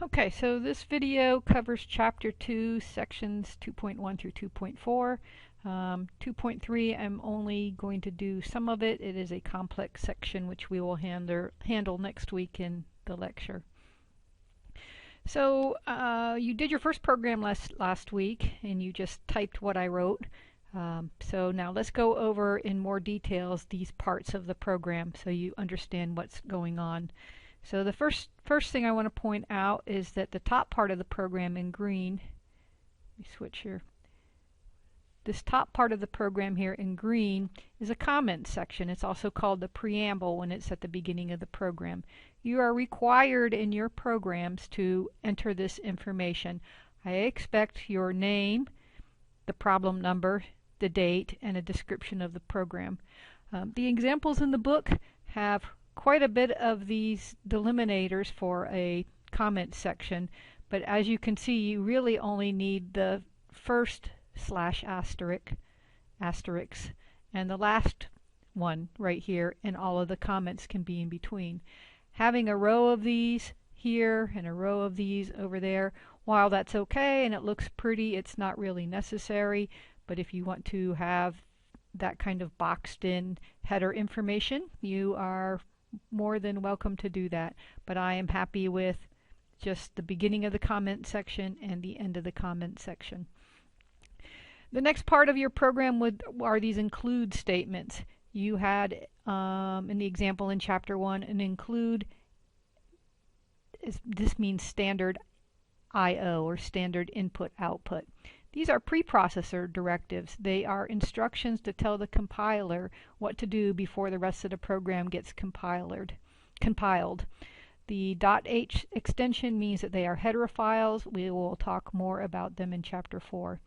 Okay, so this video covers Chapter 2, Sections 2.1 through 2.4. 2.3, I'm only going to do some of it. It is a complex section which we will handle next week in the lecture. So you did your first program last week, and you just typed what I wrote. So now let's go over in more details these parts of the program so you understand what's going on. So the first thing I want to point out is that the top part of the program in green, let me switch here. This top part of the program here in green is a comments section. It's also called the preamble when it's at the beginning of the program. You are required in your programs to enter this information. I expect your name, the problem number, the date, and a description of the program. The examples in the book have quite a bit of these delimitors for a comment section, but as you can see, you really only need the first /*, and the last one right here, and all of the comments can be in between. Having a row of these here and a row of these over there, while that's okay and it looks pretty, it's not really necessary. But if you want to have that kind of boxed in header information, you are more than welcome to do that. But I am happy with just the beginning of the comment section and the end of the comment section. The next part of your program are these include statements. You had in the example in Chapter 1 an include. This means standard I/O or standard input/output. These are preprocessor directives. They are instructions to tell the compiler what to do before the rest of the program gets compiled. The .h extension means that they are header files. We will talk more about them in Chapter 4.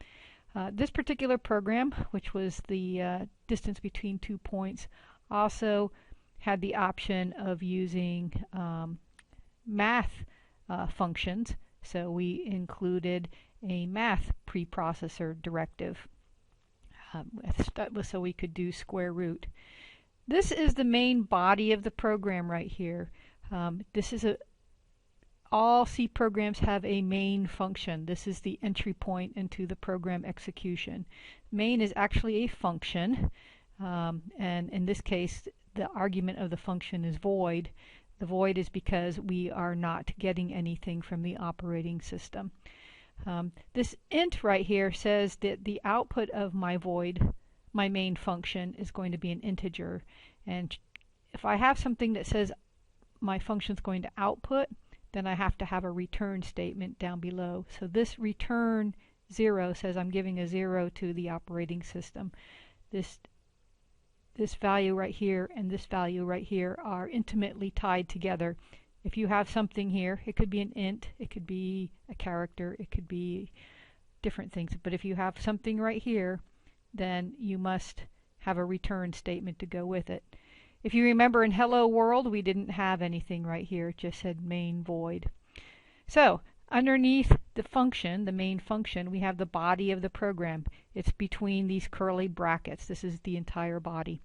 This particular program, which was the distance between 2 points, also had the option of using math functions. So we included a math preprocessor directive so we could do square root. This is the main body of the program right here. All C programs have a main function. This is the entry point into the program execution. Main is actually a function, and in this case the argument of the function is void. The void is because we are not getting anything from the operating system. This int right here says that the output of my main function, is going to be an integer. And if I have something that says my function is going to output, then I have to have a return statement down below. So this return 0 says I'm giving a 0 to the operating system. This value right here and this value right here are intimately tied together. If you have something here, it could be an int, it could be a character, it could be different things. But if you have something right here, then you must have a return statement to go with it. If you remember in Hello World, we didn't have anything right here. It just said main void. So underneath the function, the main function, we have the body of the program. It's between these curly brackets. This is the entire body.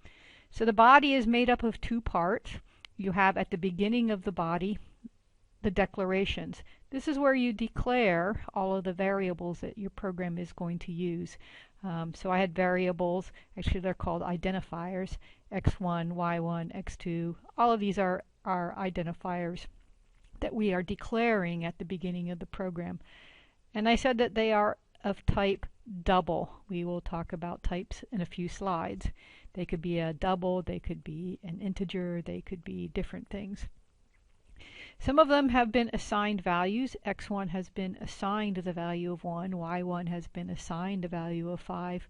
So the body is made up of two parts. You have at the beginning of the body the declarations. This is where you declare all of the variables that your program is going to use. So I had variables, actually they're called identifiers, x1, y1, x2. All of these are identifiers that we are declaring at the beginning of the program. And I said that they are of type double. We will talk about types in a few slides. They could be a double, they could be an integer, they could be different things. Some of them have been assigned values. x1 has been assigned the value of 1, y1 has been assigned a value of 5.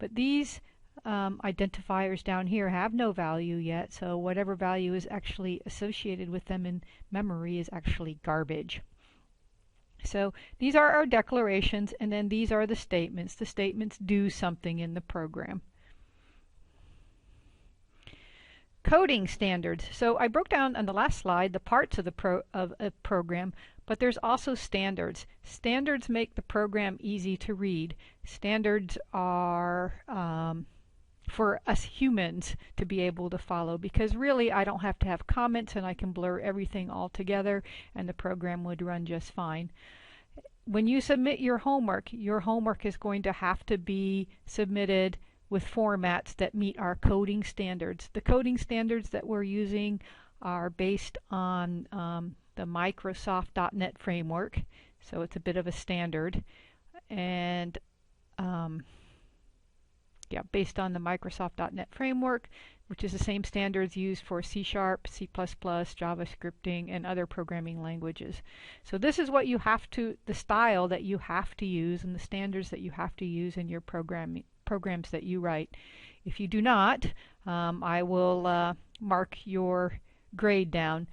But these identifiers down here have no value yet, so whatever value is actually associated with them in memory is actually garbage. So these are our declarations, and then these are the statements. The statements do something in the program. Coding standards. So I broke down on the last slide the parts of a program, but there's also standards. Standards make the program easy to read. Standards are for us humans to be able to follow, because really I don't have to have comments and I can blur everything all together and the program would run just fine. When you submit your homework is going to have to be submitted with formats that meet our coding standards. The coding standards that we're using are based on the Microsoft .NET framework, so it's a bit of a standard, and based on the Microsoft .NET framework, which is the same standards used for C#, C++, JavaScripting, and other programming languages. So this is what you have to, the style that you have to use and the standards that you have to use in your programs that you write. If you do not, I will mark your grade down.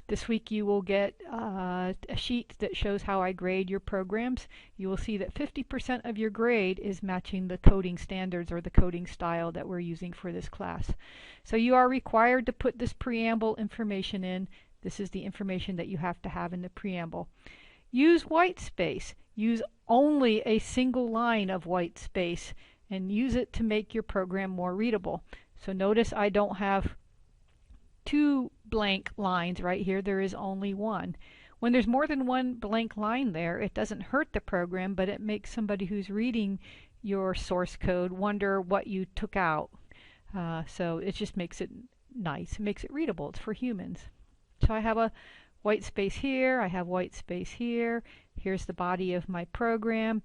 This week you will get a sheet that shows how I grade your programs. You will see that 50% of your grade is matching the coding standards or the coding style that we're using for this class. So you are required to put this preamble information in. This is the information that you have to have in the preamble. Use white space. Use only a single line of white space and use it to make your program more readable. So notice I don't have two blank lines right here. There is only one. When there's more than one blank line there, it doesn't hurt the program, but it makes somebody who's reading your source code wonder what you took out. So it just makes it nice. It makes it readable. It's for humans. So I have a white space here. I have white space here. Here's the body of my program.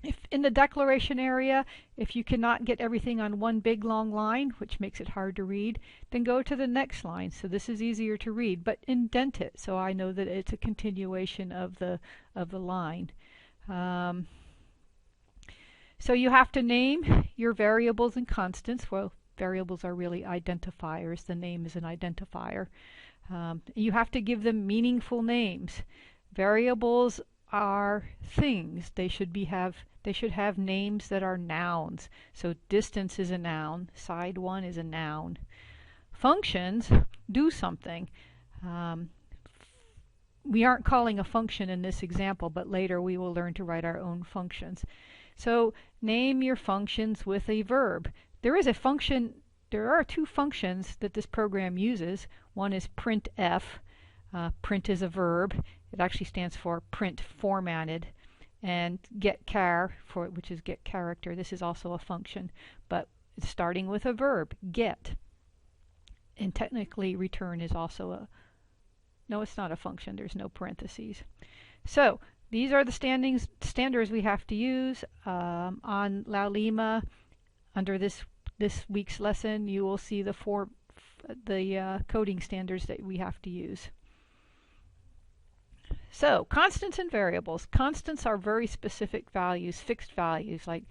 If in the declaration area, if you cannot get everything on one big long line, which makes it hard to read, then go to the next line. So this is easier to read, but indent it so I know that it's a continuation of the line. So you have to name your variables and constants. Well, variables are really identifiers. The name is an identifier. You have to give them meaningful names. Variables are things. They should have names that are nouns. So distance is a noun. Side 1 is a noun. Functions do something. We aren't calling a function in this example, but later we will learn to write our own functions. So name your functions with a verb. There are two functions that this program uses. One is printf. Print is a verb. It actually stands for print formatted. And getChar, which is get character. This is also a function, but it's starting with a verb, get. And technically return is also no, it's not a function. There's no parentheses. So these are the standards we have to use. On Laulima, under this week's lesson, you will see the coding standards that we have to use. So, constants and variables. Constants are very specific values, fixed values, like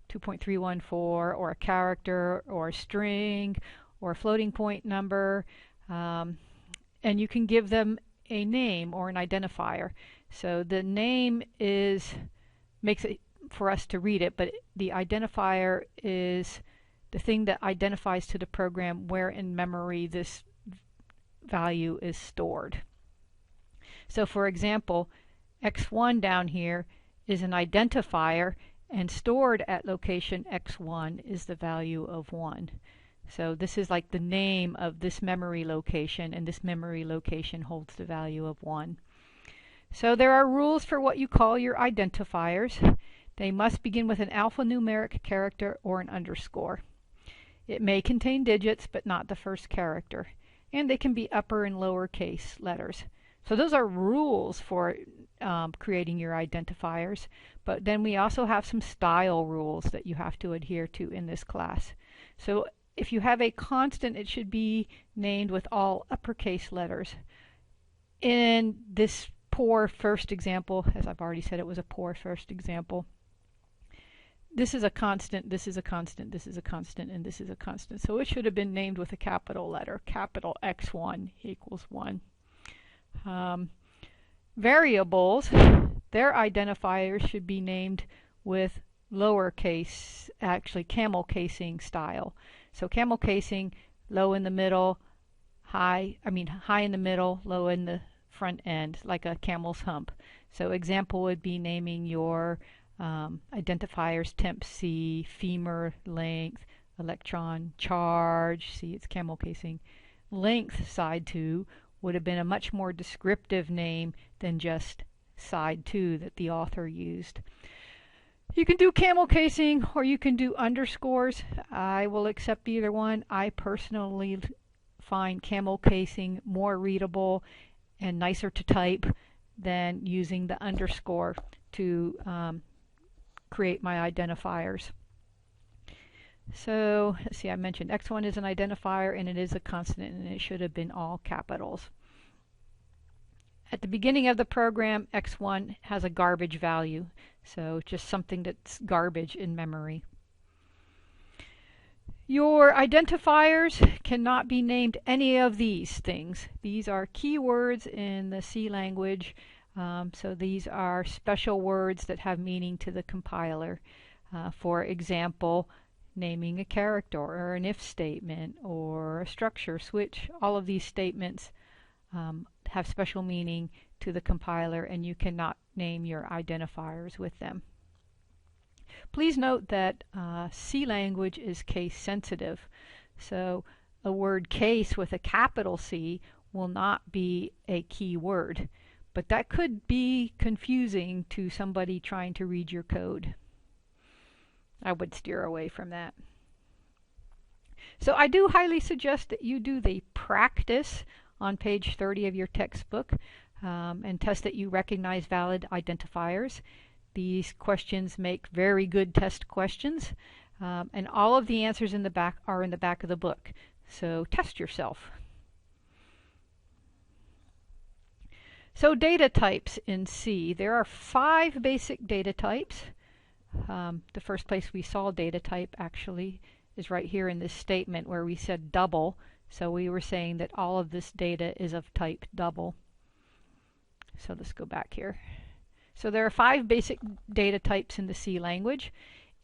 2.314, or a character, or a string, or a floating point number. And you can give them a name or an identifier. So the name makes it for us to read it, but the identifier is the thing that identifies to the program where in memory this value is stored. So for example, x1 down here is an identifier, and stored at location x1 is the value of 1. So this is like the name of this memory location, and this memory location holds the value of 1. So there are rules for what you call your identifiers. They must begin with an alphanumeric character or an underscore. It may contain digits, but not the first character. And they can be upper and lower case letters. So those are rules for creating your identifiers, but then we also have some style rules that you have to adhere to in this class. So if you have a constant, it should be named with all uppercase letters. In this poor first example, as I've already said, it was a poor first example. This is a constant, this is a constant, this is a constant, and this is a constant. So it should have been named with a capital letter, capital X1 equals 1. Variables, their identifiers should be named with lowercase, actually camel casing style. So camel casing, low in the middle, high in the middle, low in the front end, like a camel's hump. So example would be naming your identifiers temp C, femur length, electron charge, see it's camel casing, length side 2 would have been a much more descriptive name than just side 2 that the author used. You can do camel casing or you can do underscores. I will accept either one. I personally find camel casing more readable and nicer to type than using the underscore to create my identifiers. So let's see, I mentioned X1 is an identifier and it is a constant and it should have been all capitals. At the beginning of the program, X1 has a garbage value, so just something that's garbage in memory. Your identifiers cannot be named any of these things. These are keywords in the C language, so these are special words that have meaning to the compiler. For example, naming a character or an if statement or a structure, switch, all of these statements have special meaning to the compiler and you cannot name your identifiers with them. Please note that C language is case sensitive, so a word case with a capital C will not be a key word, but that could be confusing to somebody trying to read your code. I would steer away from that. So I do highly suggest that you do the practice on page 30 of your textbook and test that you recognize valid identifiers. These questions make very good test questions, and all of the answers in the back are in the back of the book. So test yourself. So data types in C. There are 5 basic data types. The first place we saw data type actually is right here in this statement where we said double. So we were saying that all of this data is of type double. So let's go back here. So there are 5 basic data types in the C language.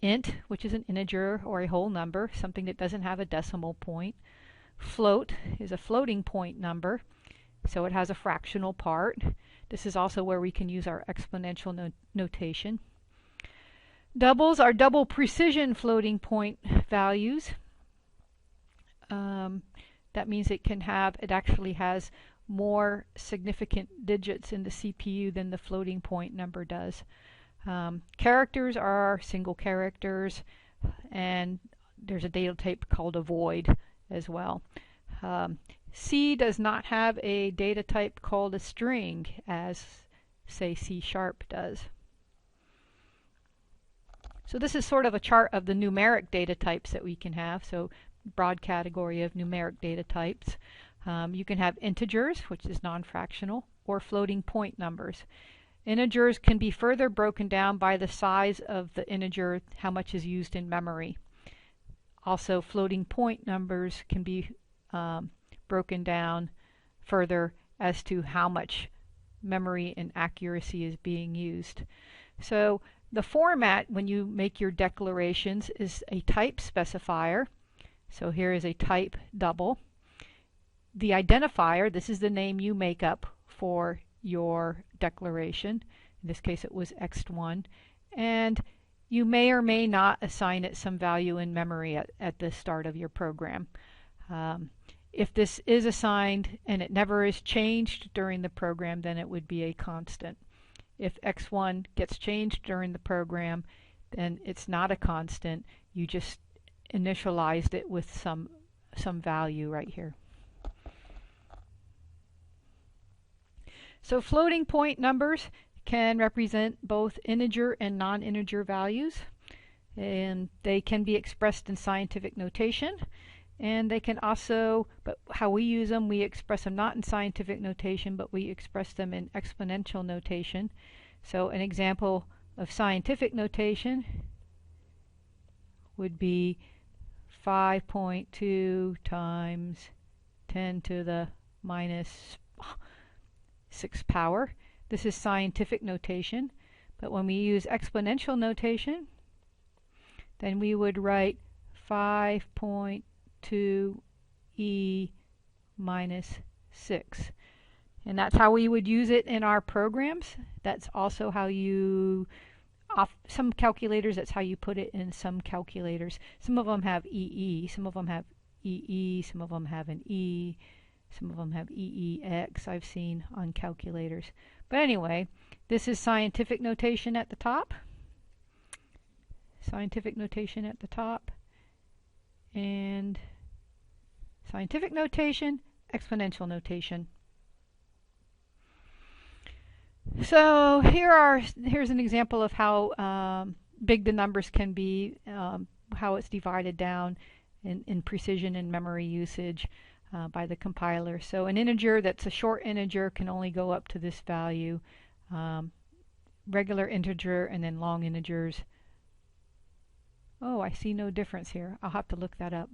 Int, which is an integer or a whole number, something that doesn't have a decimal point. Float is a floating point number, so it has a fractional part. This is also where we can use our exponential notation. Doubles are double precision floating point values. That means it actually has more significant digits in the CPU than the floating point number does. Characters are single characters, and there's a data type called a void as well. C does not have a data type called a string, as say C# does. So this is sort of a chart of the numeric data types that we can have. So broad category of numeric data types. You can have integers, which is non-fractional, or floating point numbers. Integers can be further broken down by the size of the integer, how much is used in memory. Also, floating point numbers can be broken down further as to how much memory and accuracy is being used. So the format when you make your declarations is a type specifier. So here is a type double. The identifier, this is the name you make up for your declaration. In this case it was X1. And you may or may not assign it some value in memory at the start of your program. If this is assigned and it never is changed during the program, then it would be a constant. If X1 gets changed during the program, then it's not a constant. You just initialized it with some value right here. So floating point numbers can represent both integer and non-integer values, and they can be expressed in scientific notation, and they can also, but how we use them, we express them not in scientific notation, but we express them in exponential notation. So an example of scientific notation would be 5.2 times 10 to the minus 6 power. This is scientific notation, but when we use exponential notation, then we would write 5.2 e minus 6. And that's how we would use it in our programs. That's also how you some calculators, that's how you put it in some calculators. Some of them have EE, some of them have EE, some of them have an E, some of them have EEX I've seen on calculators. But anyway, this is scientific notation at the top. Scientific notation at the top. And scientific notation, exponential notation. So here's an example of how big the numbers can be, how it's divided down in precision and memory usage by the compiler. So an integer that's a short integer can only go up to this value. Regular integer and then long integers. Oh, I see no difference here. I'll have to look that up.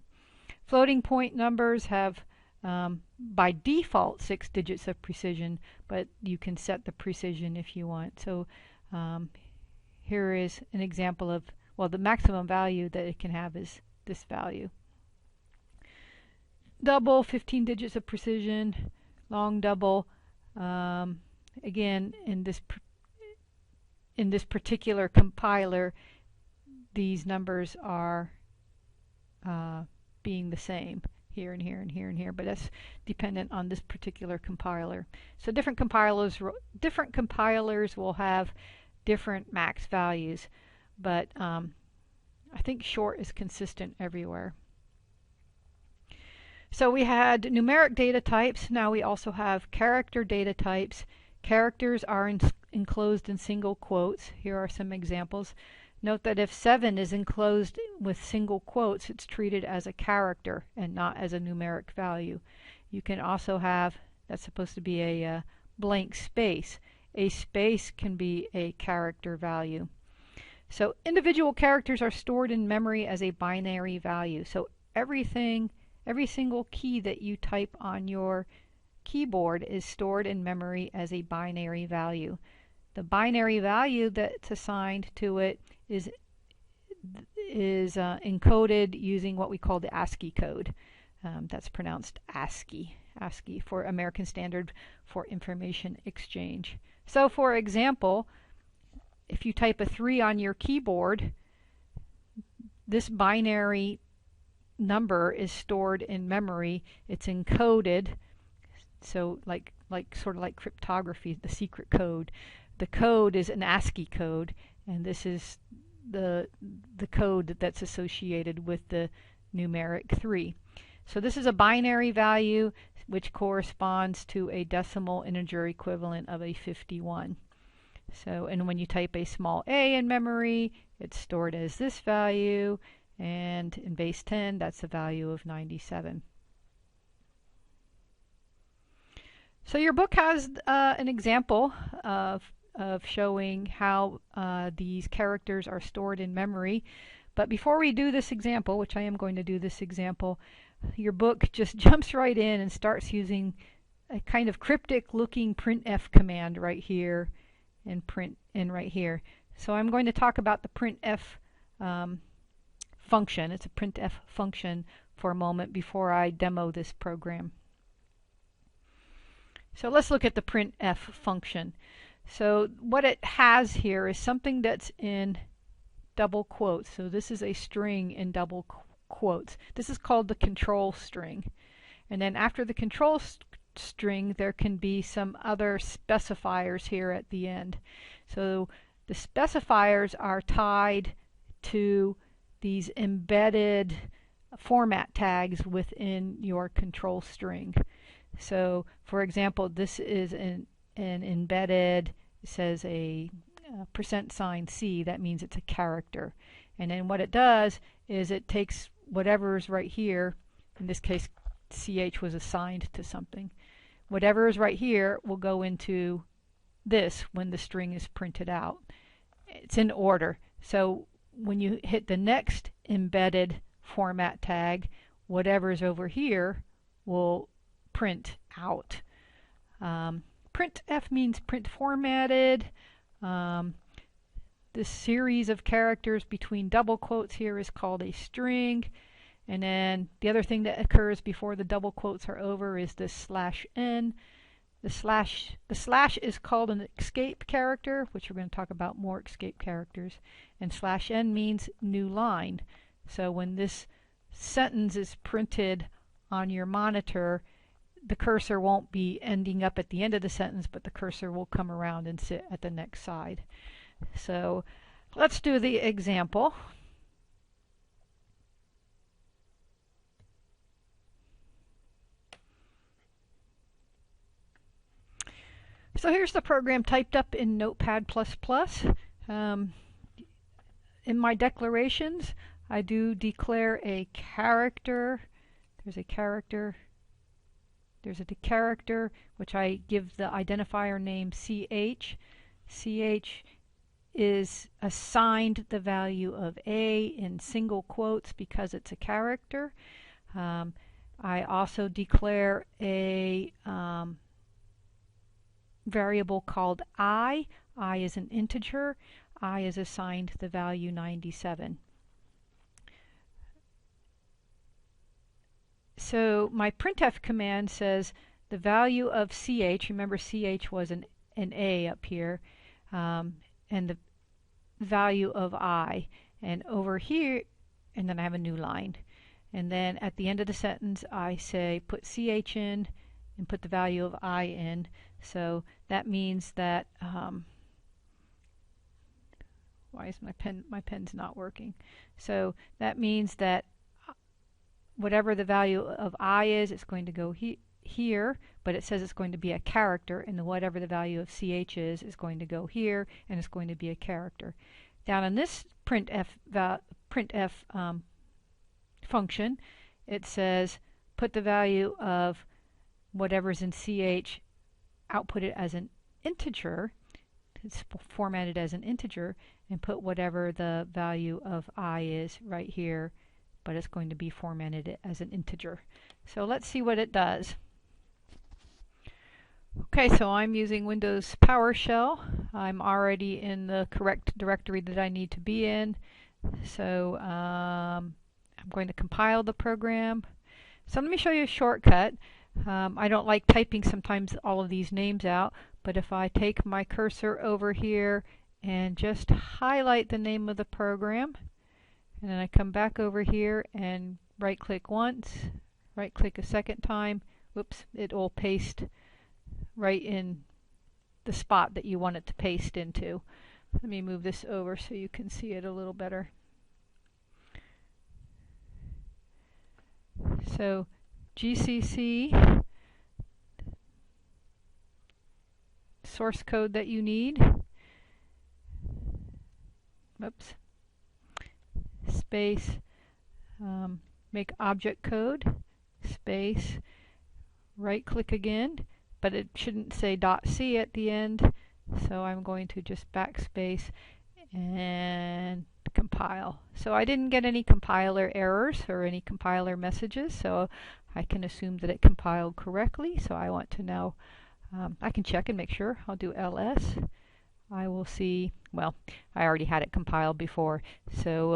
Floating point numbers have by default 6 digits of precision, but you can set the precision if you want. So here is an example of, well, the maximum value that it can have is this value. Double, 15 digits of precision. Long double, again, in this particular compiler, these numbers are being the same here and here and here and here, but that's dependent on this particular compiler. So different compilers will have different max values, but I think short is consistent everywhere. So we had numeric data types. Now we also have character data types. Characters are enclosed in single quotes. Here are some examples. Note that if 7 is enclosed with single quotes, it's treated as a character and not as a numeric value. You can also have, that's supposed to be a blank space. A space can be a character value. So individual characters are stored in memory as a binary value. So every single key that you type on your keyboard is stored in memory as a binary value. The binary value that's assigned to it is encoded using what we call the ASCII code. That's pronounced ASCII. ASCII for American Standard for Information Exchange. So for example, if you type a 3 on your keyboard, this binary number is stored in memory. It's encoded, so sort of like cryptography, the secret code. The code is an ASCII code, and this is the code that's associated with the numeric 3. So this is a binary value which corresponds to a decimal integer equivalent of a 51. So, and when you type a small a in memory, it's stored as this value, and in base 10, that's a value of 97. So your book has an example of showing how these characters are stored in memory. But before we do this example, which I am going to do this example, your book just jumps right in and starts using a kind of cryptic looking printf command right here and print in right here. So I'm going to talk about the printf function. It's a printf function for a moment before I demo this program. So let's look at the printf function. So what it has here is something that's in double quotes. So this is a string in double quotes. This is called the control string. And then after the control string, there can be some other specifiers here at the end. So the specifiers are tied to these embedded format tags within your control string. So for example, this is an embedded, it says a %C, that means it's a character. And then what it does is it takes whatever is right here, in this case CH was assigned to something. Whatever is right here will go into this when the string is printed out. It's in order. So when you hit the next embedded format tag, whatever's over here will print out. Printf means print formatted. This series of characters between double quotes here is called a string. And then the other thing that occurs before the double quotes are over is this /n. The slash is called an escape character, which we're going to talk about more escape characters. And /n means new line. So when this sentence is printed on your monitor, the cursor won't be ending up at the end of the sentence, but the cursor will come around and sit at the next side. So let's do the example. So here's the program typed up in Notepad++. In my declarations, I do declare a character. There's a character. There's a character which I give the identifier name CH. CH is assigned the value of A in single quotes because it's a character. I also declare a variable called I. I is an integer. I is assigned the value 97. So my printf command says the value of CH, remember CH was an A up here, and the value of I. And over here, and then I have a new line. And then at the end of the sentence, I say put CH in and put the value of I in. So that means that, why is my pen's not working? So that means that whatever the value of I is, it's going to go here, but it says it's going to be a character, and whatever the value of CH is going to go here, and it's going to be a character. Down in this printf function, it says put the value of whatever's in CH, output it as an integer. It's formatted as an integer, and put whatever the value of I is right here, but it's going to be formatted as an integer. So let's see what it does. Okay, so I'm using Windows PowerShell. I'm already in the correct directory that I need to be in. So I'm going to compile the program. So let me show you a shortcut. I don't like typing sometimes all of these names out, but if I take my cursor over here and just highlight the name of the program, and then I come back over here and right click once, right click a second time, whoops, it will paste right in the spot that you want it to paste into. Let me move this over so you can see it a little better. So GCC, source code that you need, oops, space, make object code, space, right click again, but it shouldn't say .c at the end, so I'm going to just backspace and compile. So I didn't get any compiler errors or any compiler messages, so I can assume that it compiled correctly. So I want to know, I can check and make sure. I'll do ls. I will see, well, I already had it compiled before. So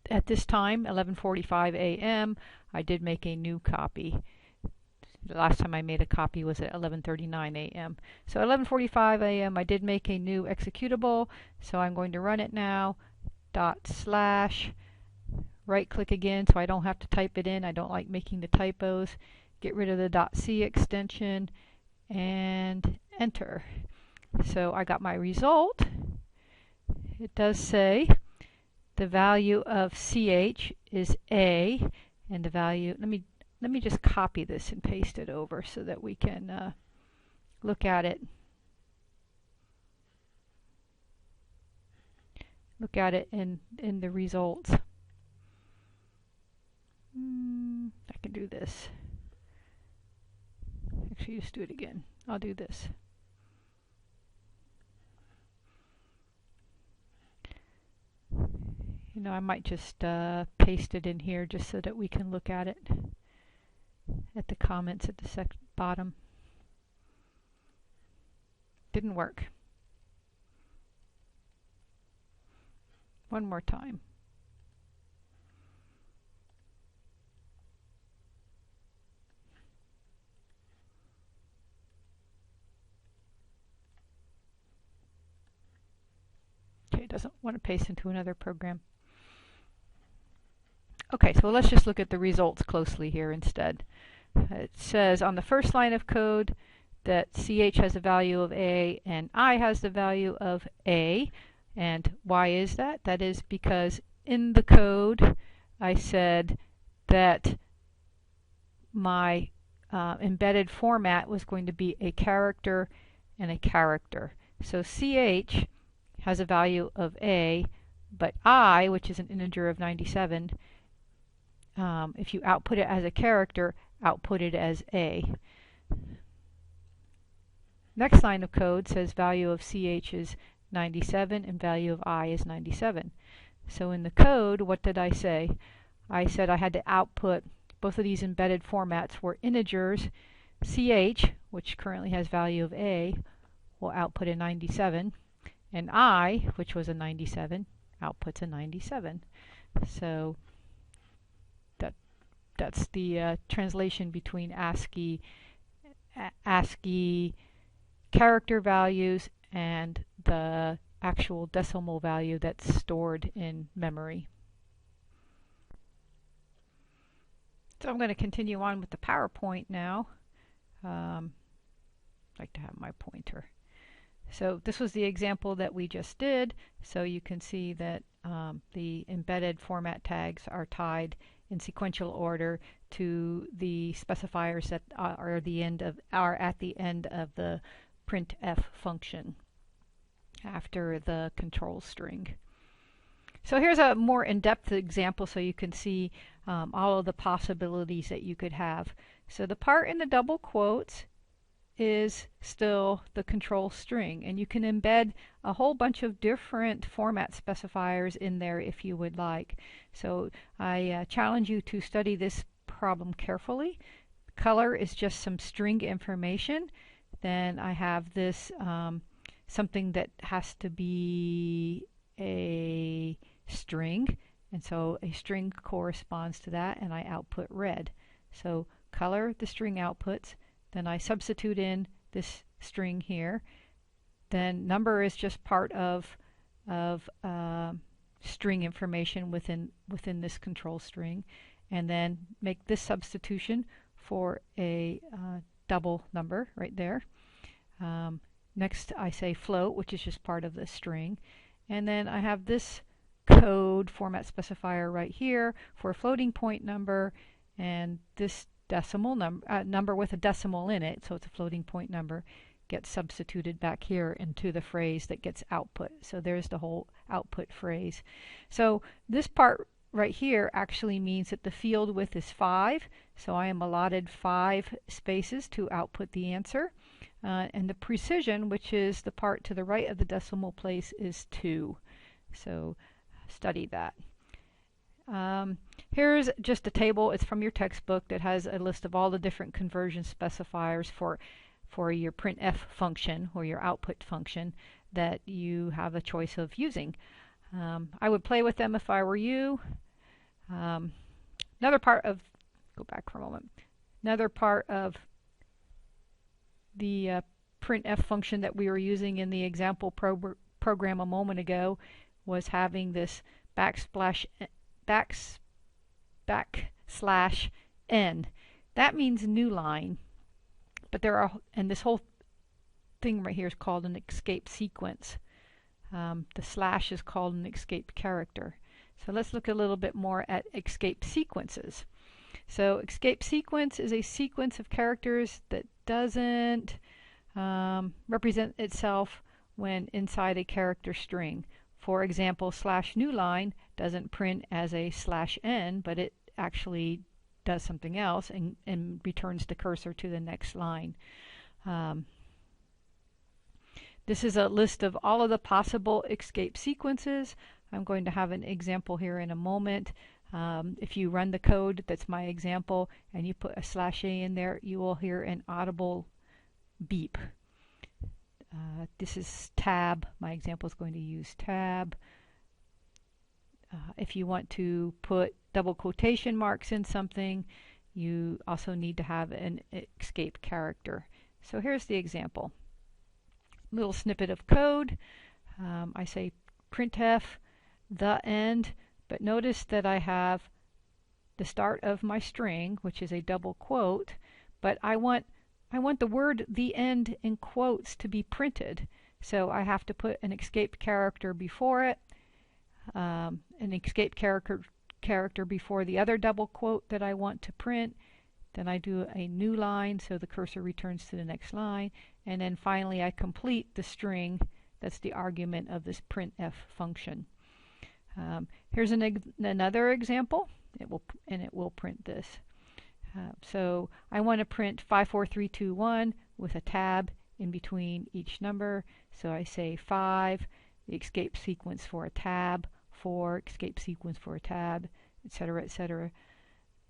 at this time, 11:45 a.m., I did make a new copy. The last time I made a copy was at 11:39 a.m. So 11:45 a.m. I did make a new executable, so I'm going to run it now. // right click again so I don't have to type it in. I don't like making the typos. Get rid of the .c extension and enter. So I got my result. It does say the value of CH is A, and the value, let me just copy this and paste it over so that we can look at it. Look at it in the results. I can do this. Actually, just do it again. I'll do this. You know, I might just paste it in here just so that we can look at it. At the comments at the bottom. Didn't work. One more time. Okay, it doesn't want to paste into another program. Okay, so let's just look at the results closely here instead. It says on the first line of code that CH has a value of A and I has the value of A. And why is that? That is because in the code I said that my embedded format was going to be a character and a character. So CH has a value of A, but I, which is an integer of 97, if you output it as a character, output it as A. Next line of code says value of CH is 97 and value of I is 97. So in the code, what did I say? I said I had to output both of these embedded formats were integers. CH, which currently has value of A, will output a 97, and I, which was a 97, outputs a 97. So that's the translation between ASCII character values and the actual decimal value that's stored in memory. So I'm going to continue on with the PowerPoint now. I'd like to have my pointer. So this was the example that we just did. So you can see that the embedded format tags are tied in sequential order to the specifiers that are at the end of the printf function after the control string. So here's a more in-depth example so you can see all of the possibilities that you could have. So the part in the double quotes is still the control string, and you can embed a whole bunch of different format specifiers in there if you would like. So I challenge you to study this problem carefully. Color is just some string information. Then I have this something that has to be a string, and so a string corresponds to that, and I output red. So color, the string outputs, then I substitute in this string here. Then number is just part of string information within this control string, and then make this substitution for a double number right there. Next I say float, which is just part of the string, and then I have this code format specifier right here for a floating point number, and this decimal number with a decimal in it, so it's a floating point number, gets substituted back here into the phrase that gets output. So there's the whole output phrase. So this part right here actually means that the field width is 5, so I am allotted 5 spaces to output the answer. And the precision, which is the part to the right of the decimal place, is 2. So study that. Here's just a table. It's from your textbook that has a list of all the different conversion specifiers for your printf function or your output function that you have a choice of using. I would play with them if I were you. Another part of, go back for a moment, another part of the printf function that we were using in the example program a moment ago was having this backslash n. That means new line, but there are, and this whole thing right here is called an escape sequence. The slash is called an escape character. So let's look a little bit more at escape sequences. So escape sequence is a sequence of characters that doesn't represent itself when inside a character string. For example, slash new line doesn't print as a slash n, but it actually does something else and returns the cursor to the next line. This is a list of all of the possible escape sequences. I'm going to have an example here in a moment. If you run the code, that's my example, and you put a slash a in there, you will hear an audible beep. This is tab. My example is going to use tab. If you want to put double quotation marks in something, you also need to have an escape character. So here's the example. Little snippet of code. I say printf the end, but notice that I have the start of my string, which is a double quote, but I want the word the end in quotes to be printed. So I have to put an escape character before it, an escape character before the other double quote that I want to print. Then I do a new line so the cursor returns to the next line, and then finally I complete the string that's the argument of this printf function. Here's another example. It will print this. So I want to print 54321 with a tab in between each number. So I say 5, the escape sequence for a tab, 4, escape sequence for a tab, etc., etc.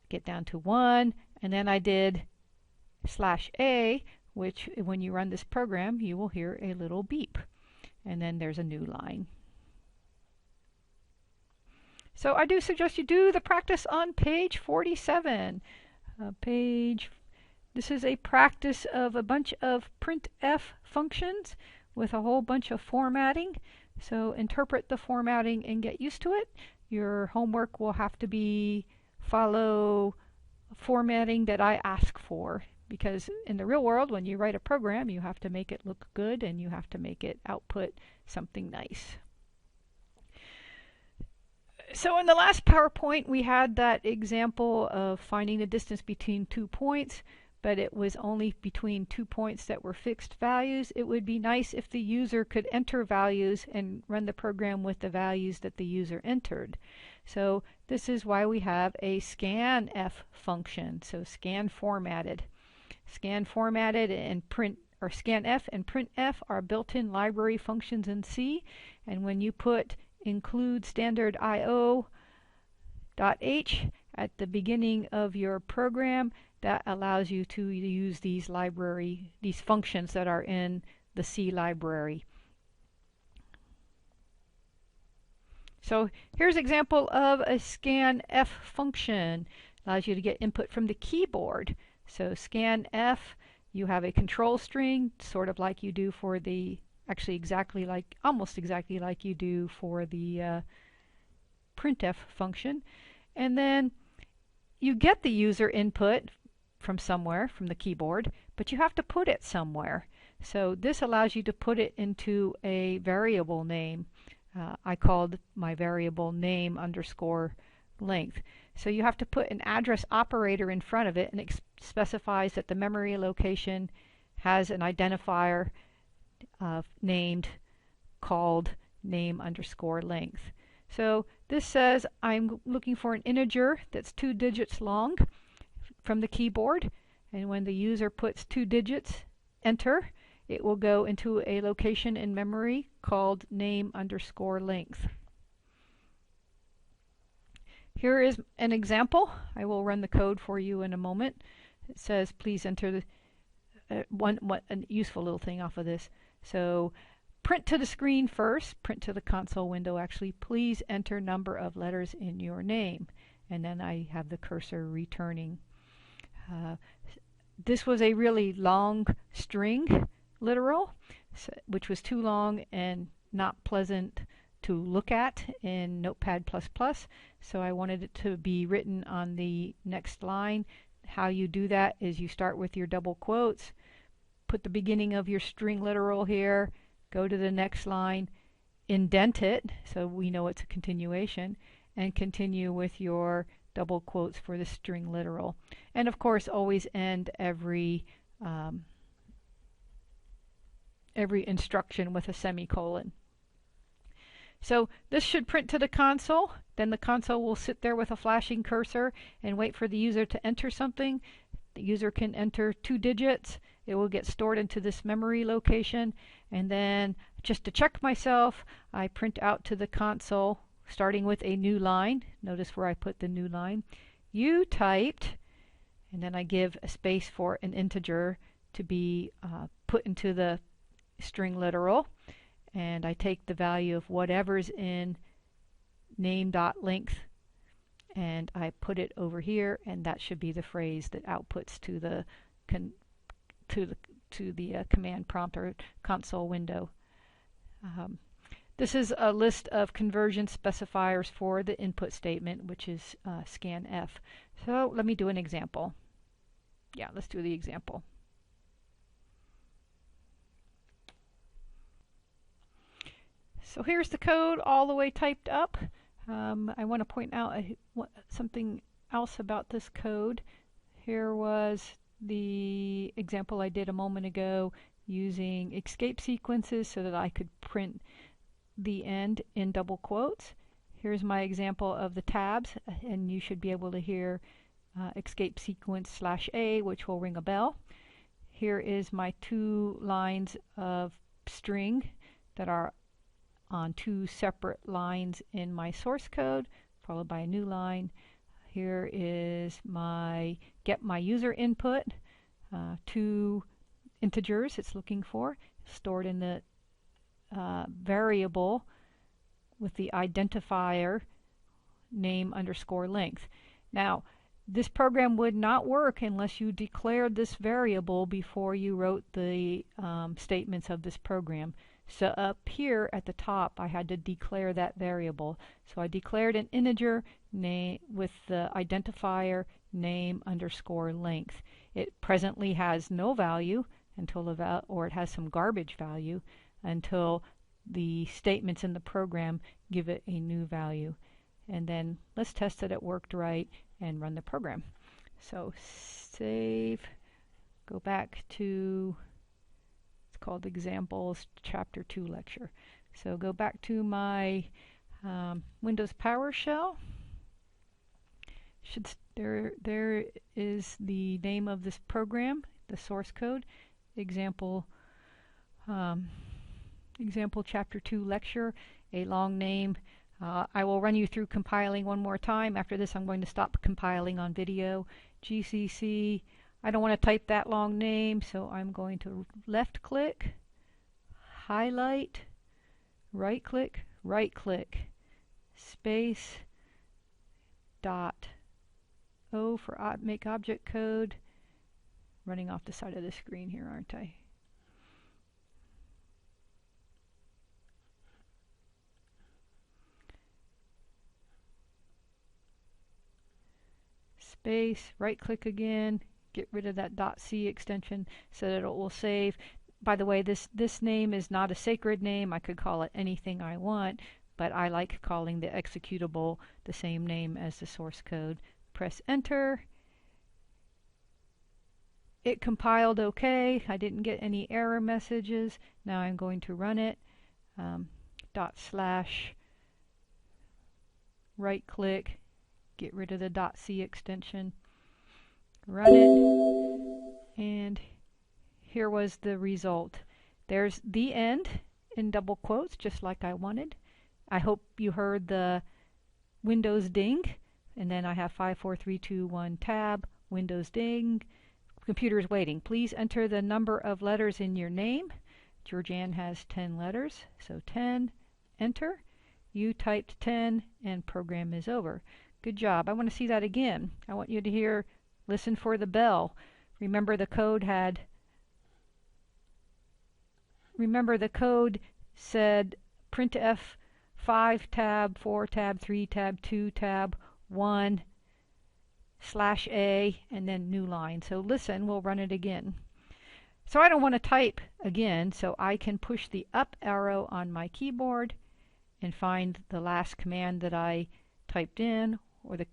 Get down to 1, and then I did /a, which when you run this program you will hear a little beep, and then there's a new line. So I do suggest you do the practice on page 47. This is a practice of a bunch of printf functions with a whole bunch of formatting. So interpret the formatting and get used to it. Your homework will have to be follow formatting that I ask for, because in the real world when you write a program you have to make it look good and you have to make it output something nice. So in the last PowerPoint we had that example of finding the distance between 2 points, but it was only between 2 points that were fixed values. It would be nice if the user could enter values and run the program with the values that the user entered. So this is why we have a scanf function. So scan formatted. Scan formatted and print, or scanf and printf are built-in library functions in C, and when you put include standard io.h at the beginning of your program, that allows you to use these functions that are in the C library. So here's an example of a scanf function. Allows you to get input from the keyboard. So scanf, you have a control string, sort of like you do for the, actually almost exactly like you do for the printf function. And then you get the user input from somewhere, from the keyboard, but you have to put it somewhere. So this allows you to put it into a variable name. I called my variable name underscore length. So you have to put an address operator in front of it, and it specifies that the memory location has an identifier named called name underscore length. So this says I'm looking for an integer that's 2 digits long from the keyboard, and when the user puts 2 digits, enter, it will go into a location in memory called name underscore length. Here is an example. I will run the code for you in a moment. It says please enter the a useful little thing off of this. So print to the screen first, print to the console window actually, please enter number of letters in your name, and then I have the cursor returning. This was a really long string literal, which was too long and not pleasant to look at in Notepad++, so I wanted it to be written on the next line. How you do that is you start with your double quotes, put the beginning of your string literal here, go to the next line, indent it so we know it's a continuation, and continue with your double quotes for the string literal. And of course always end every instruction with a semicolon. So this should print to the console. Then the console will sit there with a flashing cursor and wait for the user to enter something. The user can enter 2 digits. It will get stored into this memory location, and then just to check myself, I print out to the console starting with a new line. Notice where I put the new line. You typed, and then I give a space for an integer to be put into the string literal, and I take the value of whatever's in name.length and I put it over here, and that should be the phrase that outputs to the command prompt or console window. This is a list of conversion specifiers for the input statement, which is scanf. So let me do an example. Yeah, let's do the example. So here's the code all the way typed up. I want to point out something else about this code. Here was the example I did a moment ago using escape sequences so that I could print the end in double quotes. Here's my example of the tabs, and you should be able to hear escape sequence /A, which will ring a bell. Here is my 2 lines of string that are on 2 separate lines in my source code, followed by a new line. Here is my get my user input, 2 integers it's looking for, stored in the variable with the identifier name underscore length. Now, this program would not work unless you declared this variable before you wrote the statements of this program. So up here at the top, I had to declare that variable. So I declared an integer name with the identifier name underscore length. It presently has no value until or it has some garbage value until the statements in the program give it a new value. And then let's test that it worked right and run the program. So save, go back to, it's called Examples Chapter 2 lecture. So go back to my Windows PowerShell. There is the name of this program, the source code, example Chapter 2 lecture, a long name. I will run you through compiling one more time. After this, I'm going to stop compiling on video. GCC, I don't want to type that long name, so I'm going to left click, highlight, right click, space, dot, O for make object code. Running off the side of the screen here, aren't I? Space, right click again, get rid of that .c extension so that it will save. By the way, this name is not a sacred name. I could call it anything I want, but I like calling the executable the same name as the source code. Press enter. It compiled okay. I didn't get any error messages. Now I'm going to run it. / right click, get rid of the .c extension, run it, and here was the result. There's the end in double quotes, just like I wanted. I hope you heard the Windows ding, and then I have 5, 4, 3, 2, 1 tab, Windows ding, computer is waiting. Please enter the number of letters in your name. Georgianne has 10 letters, so 10, enter. You typed 10, and program is over. Good job. I want to see that again. I want you to hear, listen for the bell. Remember the code said printf 5 tab, 4 tab, 3 tab, 2 tab, 1 /A, and then new line. So listen, we'll run it again. So I don't want to type again, so I can push the up arrow on my keyboard and find the last command that I typed in, or the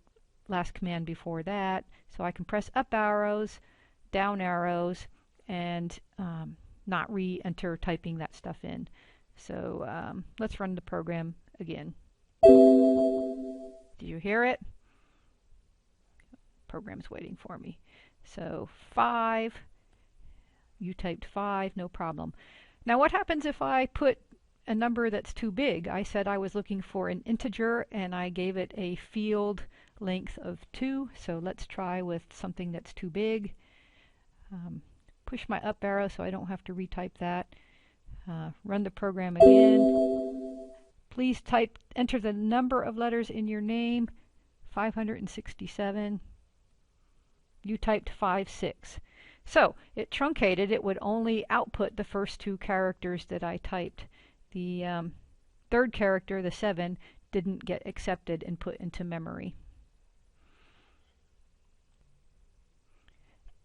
last command before that. So I can press up arrows, down arrows, and not re-enter typing that stuff in. So let's run the program again. Do you hear it? Program's waiting for me. So 5, you typed 5, no problem. Now what happens if I put a number that's too big? I said I was looking for an integer and I gave it a field length of 2, so let's try with something that's too big. Push my up arrow so I don't have to retype that. Run the program again. Please enter the number of letters in your name, 567. You typed 5, 6. So it truncated. It would only output the first 2 characters that I typed. The third character, the 7, didn't get accepted and put into memory.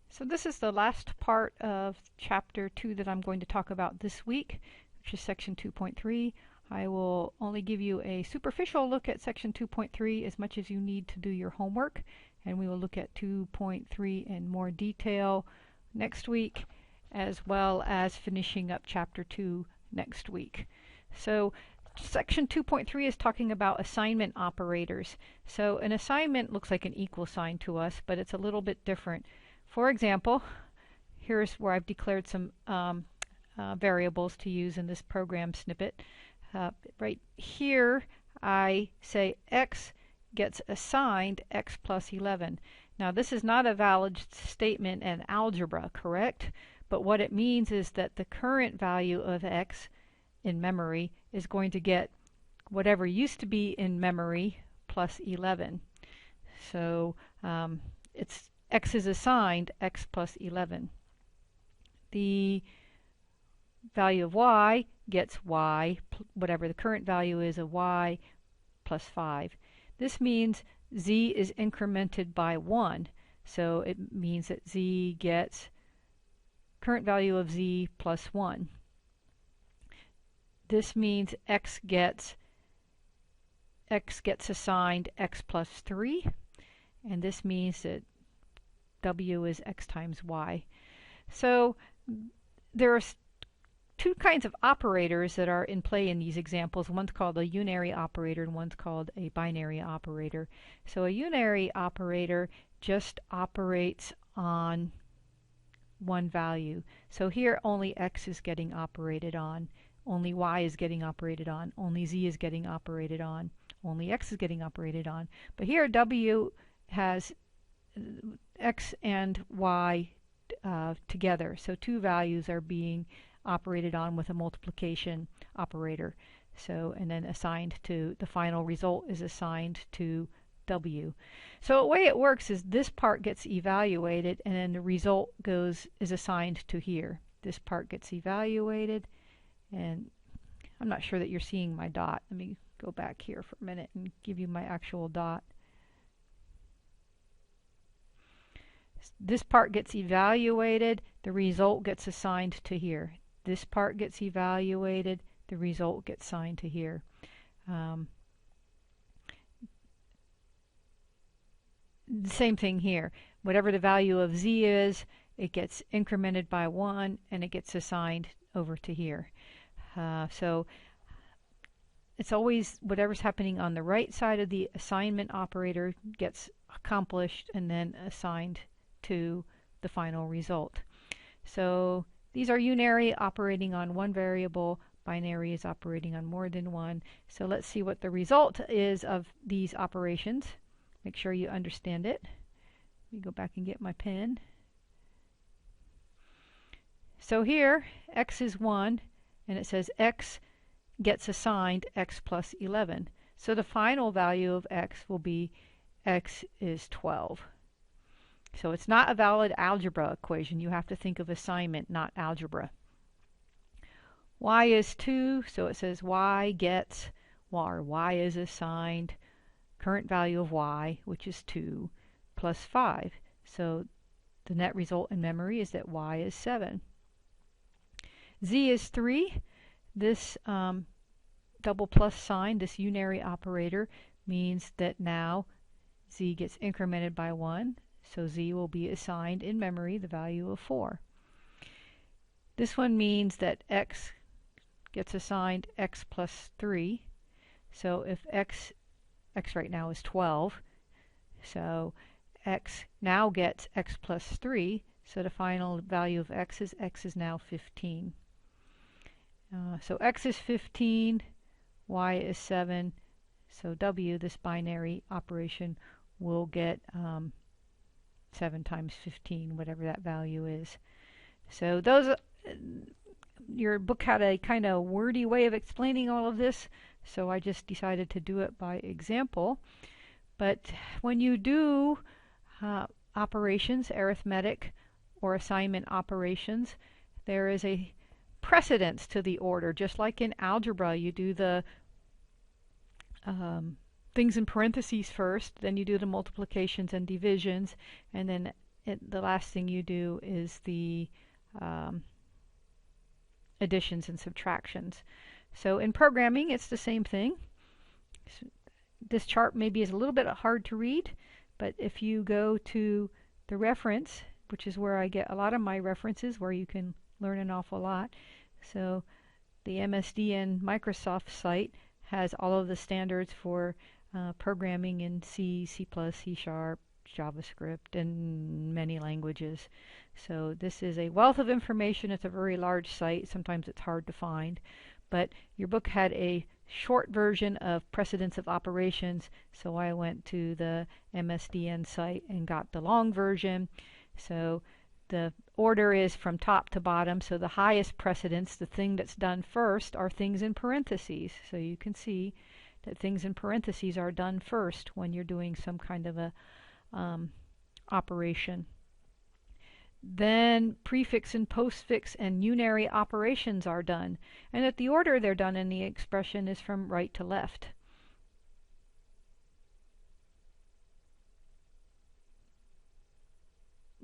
So this is the last part of Chapter 2 that I'm going to talk about this week, which is Section 2.3. I will only give you a superficial look at Section 2.3 as much as you need to do your homework, and we will look at 2.3 in more detail next week, as well as finishing up Chapter 2 next week. So Section 2.3 is talking about assignment operators. So an assignment looks like an equal sign to us, but it's a little bit different. For example, here's where I've declared some variables to use in this program snippet. Right here, I say x gets assigned x plus 11. Now, this is not a valid statement in algebra, correct? But what it means is that the current value of x in memory is going to get whatever used to be in memory plus 11. So it's x is assigned x plus 11. The value of y gets y, whatever the current value is of y, plus 5. This means z is incremented by 1. So it means that z gets current value of z plus 1. This means x gets assigned x plus 3. And this means that w is x times y. So there are two kinds of operators that are in play in these examples. One's called a unary operator and one's called a binary operator. So a unary operator just operates on one value. So here only x is getting operated on, only y is getting operated on, only z is getting operated on, only x is getting operated on. But here w has x and y together. So two values are being operated on with a multiplication operator. So, and then assigned to, the final result is assigned to w. So the way it works is this part gets evaluated and then the result is assigned to here. This part gets evaluated, and I'm not sure that you're seeing my dot. Let me go back here for a minute and give you my actual dot. This part gets evaluated, the result gets assigned to here. This part gets evaluated, the result gets assigned to here. The same thing here. Whatever the value of z is, it gets incremented by 1 and it gets assigned over to here. So it's always whatever's happening on the right side of the assignment operator gets accomplished and then assigned to the final result. So these are unary operating on one variable, binary is operating on more than one. So let's see what the result is of these operations. Make sure you understand it. Let me go back and get my pen. So here x is 1 and it says x gets assigned x plus 11. So the final value of x will be x is 12. So it's not a valid algebra equation. You have to think of assignment, not algebra. Y is 2, so it says y gets, or y is assigned current value of y, which is 2, plus 5. So the net result in memory is that y is 7. Z is 3. This double plus sign, this unary operator, means that now z gets incremented by 1. So z will be assigned in memory the value of 4. This one means that x gets assigned x plus 3. So if x right now is 12, so x now gets x plus 3, so the final value of x is now 15. So x is 15, y is 7, so w, this binary operation, will get 7 times 15, whatever that value is. So those, your book had a kind of wordy way of explaining all of this, so I just decided to do it by example. But when you do operations, arithmetic or assignment operations, there is a precedence to the order. Just like in algebra, you do the things in parentheses first, then you do the multiplications and divisions, and then the last thing you do is the additions and subtractions. So in programming, it's the same thing. This chart maybe is a little bit hard to read, but if you go to the reference, which is where I get a lot of my references, where you can learn an awful lot. So the MSD and Microsoft site has all of the standards for programming in C, C++, C#, JavaScript, and many languages. So this is a wealth of information. It's a very large site. Sometimes it's hard to find. But your book had a short version of precedence of operations, so I went to the MSDN site and got the long version. So the order is from top to bottom, so the highest precedence, the thing that's done first, are things in parentheses. So you can see that things in parentheses are done first when you're doing some kind of a operation. Then prefix and postfix and unary operations are done, and that the order they're done in the expression is from right to left.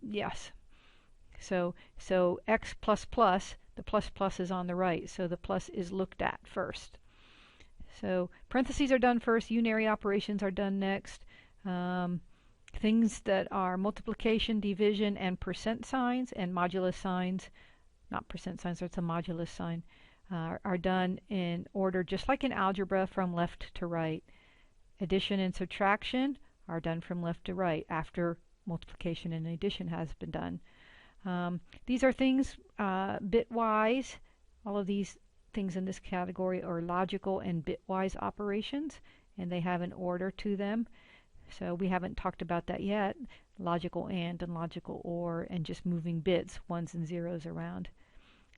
Yes. So x plus plus, the plus is on the right, so the plus is looked at first. So parentheses are done first, unary operations are done next. Things that are multiplication, division, and percent signs and modulus signs, not percent signs, it's a modulus sign, are done in order just like in algebra from left to right. Addition and subtraction are done from left to right after multiplication and addition has been done. These are things bitwise. All of these things in this category are logical and bitwise operations, and they have an order to them. So we haven't talked about that yet. Logical and logical or, and just moving bits, ones and zeros around.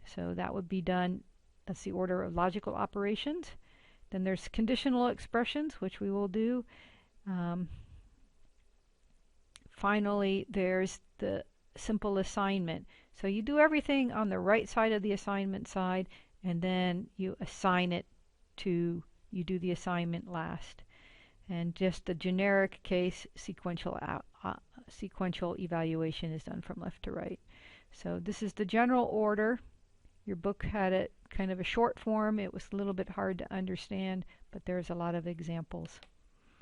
So that would be done, that's the order of logical operations. Then there's conditional expressions, which we will do. Finally, there's the simple assignment. So you do everything on the right side of the assignment side, and then you assign it to, you do the assignment last. And just the generic case, sequential evaluation is done from left to right. So this is the general order. Your book had it kind of a short form. It was a little bit hard to understand, but there's a lot of examples.